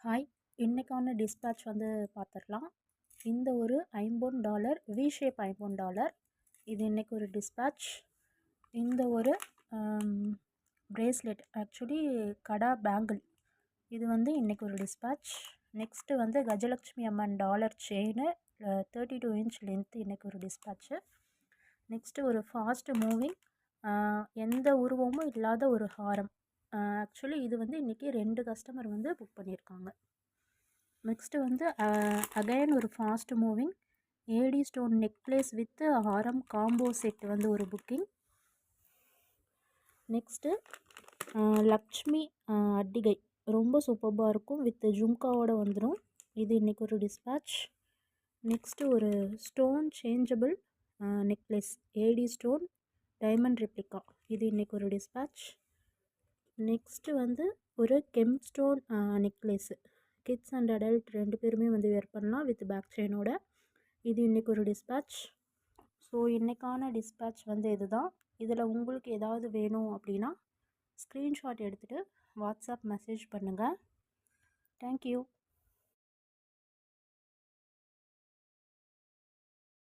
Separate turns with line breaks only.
Hi, இன்னைக்கான dispatch வந்து பார்த்துடலாம். இந்த ஒரு $50 வி ஷேப் $50 இது இன்னைக்கு ஒரு டிஸ்பேட்ச். இந்த ஒரு பிரேஸ்லெட் ஆக்சுவலி கடா பேங்கிள் இது வந்து இன்னைக்கு ஒரு டிஸ்பேட்ச். நெக்ஸ்ட்டு வந்து கஜலக்ஷ்மி அம்மன் டாலர் செயின் 32 இன்ச் லென்த் இன்னைக்கு ஒரு டிஸ்பேட்ச்சு. நெக்ஸ்ட்டு ஒரு ஃபாஸ்ட் மூவிங் எந்த உருவமும் இல்லாத ஒரு ஹாரம். ஆக்சுவலி இது வந்து இன்றைக்கி 2 கஸ்டமர் வந்து புக் பண்ணியிருக்காங்க. நெக்ஸ்ட்டு வந்து அகைன் ஒரு fast moving AD stone necklace with haram combo set வந்து ஒரு புக்கிங். நெக்ஸ்ட்டு லக்ஷ்மி அட்டிகை ரொம்ப சூப்பராக இருக்கும், வித் ஜும்காவோடு வந்துடும். இது இன்றைக்கி ஒரு டிஸ்பேட்ச். நெக்ஸ்ட்டு ஒரு stone changeable necklace AD stone diamond replica இது இன்றைக்கி ஒரு டிஸ்பேட்ச். நெக்ஸ்ட்டு வந்து ஒரு gem stone necklace kids and adult 2 பேருமே வந்து வேர் பண்ணலாம் வித் பேக் செயினோட. இது இன்றைக்கி ஒரு டிஸ்பேட்ச். ஸோ இன்றைக்கான டிஸ்பேட்ச் வந்து இதுதான். இதில் உங்களுக்கு ஏதாவது வேணும் அப்படின்னா ஸ்க்ரீன்ஷாட் எடுத்துகிட்டு வாட்ஸ்அப் மெசேஜ் பண்ணுங்கள். தேங்க்யூ.